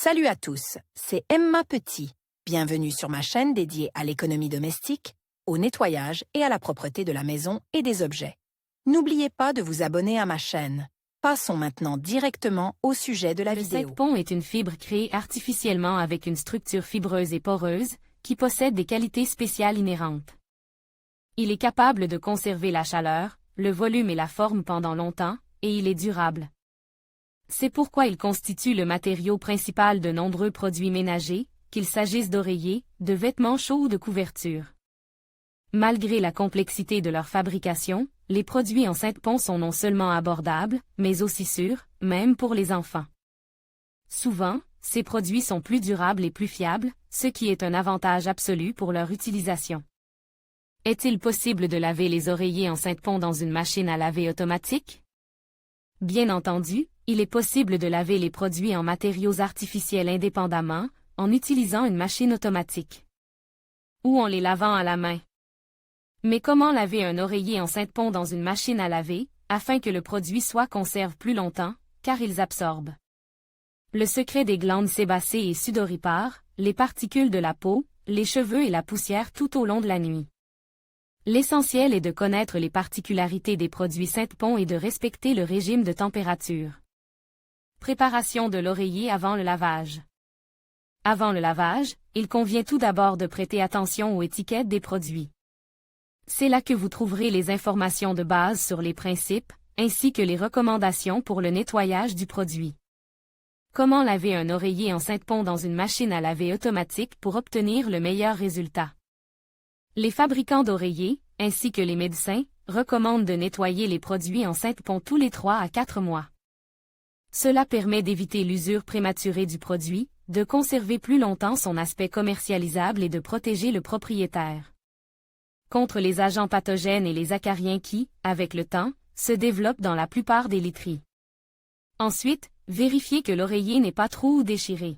Salut à tous, c'est Emma Petit. Bienvenue sur ma chaîne dédiée à l'économie domestique, au nettoyage et à la propreté de la maison et des objets. N'oubliez pas de vous abonner à ma chaîne. Passons maintenant directement au sujet de la vidéo. Le Saintepoint est une fibre créée artificiellement avec une structure fibreuse et poreuse, qui possède des qualités spéciales inhérentes. Il est capable de conserver la chaleur, le volume et la forme pendant longtemps, et il est durable. C'est pourquoi il constitue le matériau principal de nombreux produits ménagers, qu'il s'agisse d'oreillers, de vêtements chauds ou de couvertures. Malgré la complexité de leur fabrication, les produits en Saintepoint sont non seulement abordables, mais aussi sûrs, même pour les enfants. Souvent, ces produits sont plus durables et plus fiables, ce qui est un avantage absolu pour leur utilisation. Est-il possible de laver les oreillers en Saintepoint dans une machine à laver automatique? Bien entendu, il est possible de laver les produits en matériaux artificiels indépendamment, en utilisant une machine automatique. Ou en les lavant à la main. Mais comment laver un oreiller en Saintepoint dans une machine à laver, afin que le produit soit conserve plus longtemps, car ils absorbent? Le secret des glandes sébacées et sudoripares, les particules de la peau, les cheveux et la poussière tout au long de la nuit. L'essentiel est de connaître les particularités des produits Saintepoint et de respecter le régime de température. Préparation de l'oreiller avant le lavage. Avant le lavage, il convient tout d'abord de prêter attention aux étiquettes des produits. C'est là que vous trouverez les informations de base sur les principes, ainsi que les recommandations pour le nettoyage du produit. Comment laver un oreiller en Saintepoint dans une machine à laver automatique pour obtenir le meilleur résultat? Les fabricants d'oreillers, ainsi que les médecins, recommandent de nettoyer les produits en Saintepoint tous les 3 à 4 mois. Cela permet d'éviter l'usure prématurée du produit, de conserver plus longtemps son aspect commercialisable et de protéger le propriétaire contre les agents pathogènes et les acariens qui, avec le temps, se développent dans la plupart des literies. Ensuite, vérifiez que l'oreiller n'est pas trop ou déchiré.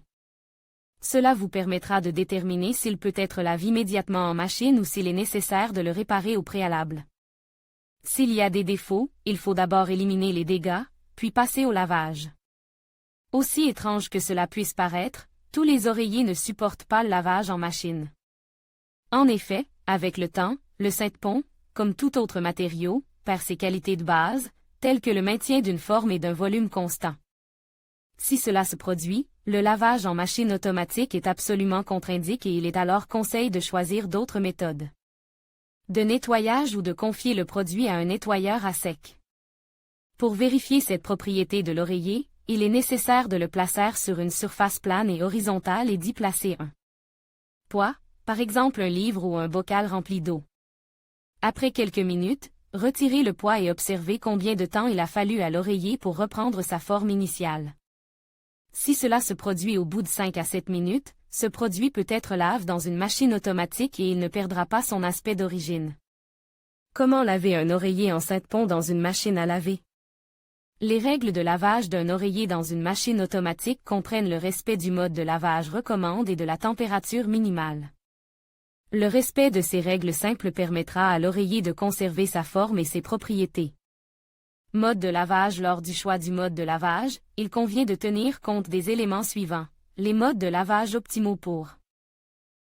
Cela vous permettra de déterminer s'il peut être lavé immédiatement en machine ou s'il est nécessaire de le réparer au préalable. S'il y a des défauts, il faut d'abord éliminer les dégâts, puis passer au lavage. Aussi étrange que cela puisse paraître, tous les oreillers ne supportent pas le lavage en machine. En effet, avec le temps, le Saintepoint, comme tout autre matériau, perd ses qualités de base, telles que le maintien d'une forme et d'un volume constant. Si cela se produit, le lavage en machine automatique est absolument contre-indiqué et il est alors conseil de choisir d'autres méthodes de nettoyage ou de confier le produit à un nettoyeur à sec. Pour vérifier cette propriété de l'oreiller, il est nécessaire de le placer sur une surface plane et horizontale et d'y placer un poids, par exemple un livre ou un bocal rempli d'eau. Après quelques minutes, retirez le poids et observez combien de temps il a fallu à l'oreiller pour reprendre sa forme initiale. Si cela se produit au bout de 5 à 7 minutes, ce produit peut être lavé dans une machine automatique et il ne perdra pas son aspect d'origine. Comment laver un oreiller en Saintepoint dans une machine à laver? Les règles de lavage d'un oreiller dans une machine automatique comprennent le respect du mode de lavage recommandé et de la température minimale. Le respect de ces règles simples permettra à l'oreiller de conserver sa forme et ses propriétés. Mode de lavage. Lors du choix du mode de lavage, il convient de tenir compte des éléments suivants. Les modes de lavage optimaux pour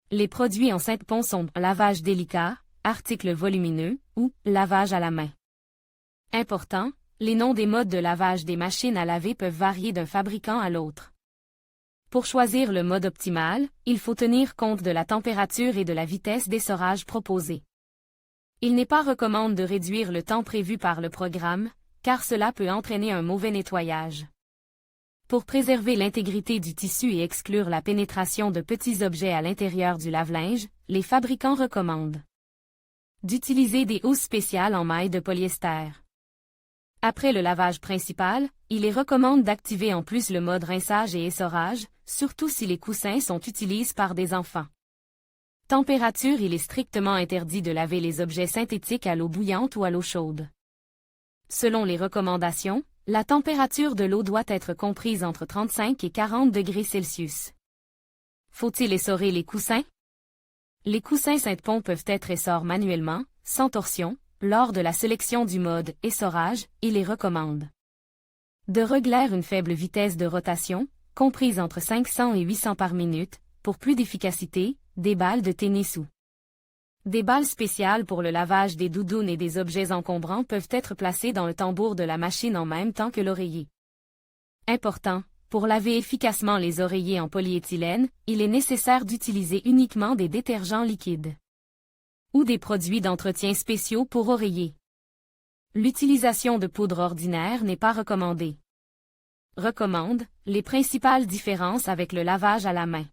les produits en Saintepoint sont lavage délicat, article volumineux ou lavage à la main. Important, les noms des modes de lavage des machines à laver peuvent varier d'un fabricant à l'autre. Pour choisir le mode optimal, il faut tenir compte de la température et de la vitesse d'essorage proposée. Il n'est pas recommandé de réduire le temps prévu par le programme, car cela peut entraîner un mauvais nettoyage. Pour préserver l'intégrité du tissu et exclure la pénétration de petits objets à l'intérieur du lave-linge, les fabricants recommandent d'utiliser des housses spéciales en maille de polyester. Après le lavage principal, il est recommandé d'activer en plus le mode rinçage et essorage, surtout si les coussins sont utilisés par des enfants. Température. Il est strictement interdit de laver les objets synthétiques à l'eau bouillante ou à l'eau chaude. Selon les recommandations, la température de l'eau doit être comprise entre 35 et 40 degrés Celsius. Faut-il essorer les coussins? Les coussins Saintepoint peuvent être essorés manuellement, sans torsion. Lors de la sélection du mode essorage, il est recommandé de régler une faible vitesse de rotation, comprises entre 500 et 800 par minute, pour plus d'efficacité, des balles de tennis ou des balles spéciales pour le lavage des doudounes et des objets encombrants peuvent être placées dans le tambour de la machine en même temps que l'oreiller. Important, pour laver efficacement les oreillers en polyéthylène, il est nécessaire d'utiliser uniquement des détergents liquides ou des produits d'entretien spéciaux pour oreillers. L'utilisation de poudre ordinaire n'est pas recommandée. Recommande, les principales différences avec le lavage à la main.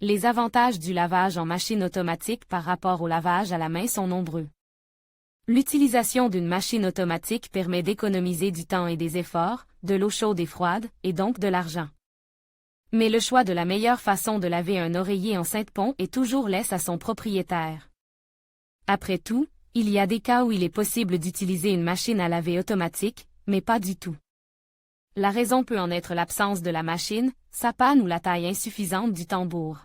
Les avantages du lavage en machine automatique par rapport au lavage à la main sont nombreux. L'utilisation d'une machine automatique permet d'économiser du temps et des efforts, de l'eau chaude et froide, et donc de l'argent. Mais le choix de la meilleure façon de laver un oreiller en Sainte-Pont est toujours laisse à son propriétaire. Après tout, il y a des cas où il est possible d'utiliser une machine à laver automatique, mais pas du tout. La raison peut en être l'absence de la machine, sa panne ou la taille insuffisante du tambour.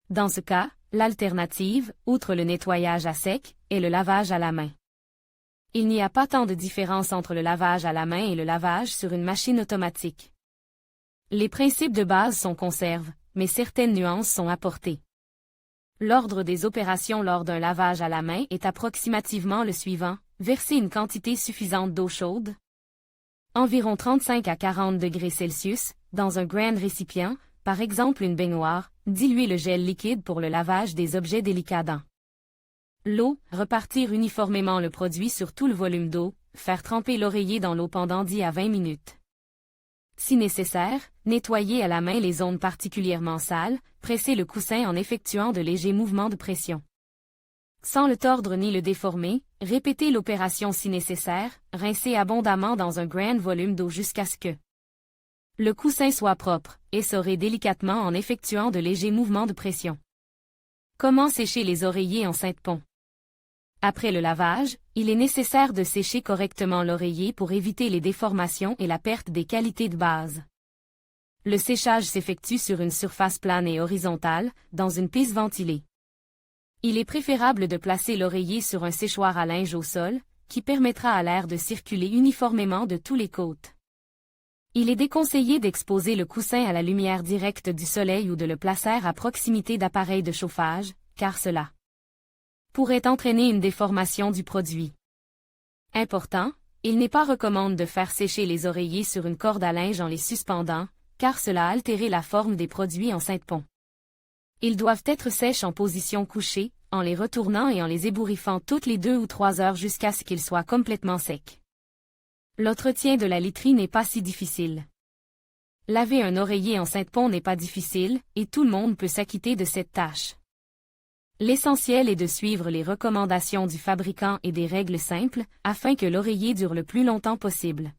Dans ce cas, l'alternative, outre le nettoyage à sec, est le lavage à la main. Il n'y a pas tant de différence entre le lavage à la main et le lavage sur une machine automatique. Les principes de base sont conservés, mais certaines nuances sont apportées. L'ordre des opérations lors d'un lavage à la main est approximativement le suivant: verser une quantité suffisante d'eau chaude, environ 35 à 40 degrés Celsius, dans un grand récipient, par exemple une baignoire, diluer le gel liquide pour le lavage des objets délicats dans l'eau, repartir uniformément le produit sur tout le volume d'eau, faire tremper l'oreiller dans l'eau pendant 10 à 20 minutes. Si nécessaire, nettoyer à la main les zones particulièrement sales, presser le coussin en effectuant de légers mouvements de pression. Sans le tordre ni le déformer, répéter l'opération si nécessaire, rincer abondamment dans un grand volume d'eau jusqu'à ce que le coussin soit propre, essorer délicatement en effectuant de légers mouvements de pression. Comment sécher les oreillers en Sainte-Pont? Après le lavage, il est nécessaire de sécher correctement l'oreiller pour éviter les déformations et la perte des qualités de base. Le séchage s'effectue sur une surface plane et horizontale, dans une pisse ventilée. Il est préférable de placer l'oreiller sur un séchoir à linge au sol, qui permettra à l'air de circuler uniformément de tous les côtés. Il est déconseillé d'exposer le coussin à la lumière directe du soleil ou de le placer à proximité d'appareils de chauffage, car cela pourrait entraîner une déformation du produit. Important, il n'est pas recommandé de faire sécher les oreillers sur une corde à linge en les suspendant, car cela altérerait la forme des produits en Sainte-Pont. Ils doivent être sèches en position couchée, en les retournant et en les ébouriffant toutes les 2 ou 3 heures jusqu'à ce qu'ils soient complètement secs. L'entretien de la literie n'est pas si difficile. Laver un oreiller en Sainte-Pont n'est pas difficile, et tout le monde peut s'acquitter de cette tâche. L'essentiel est de suivre les recommandations du fabricant et des règles simples, afin que l'oreiller dure le plus longtemps possible.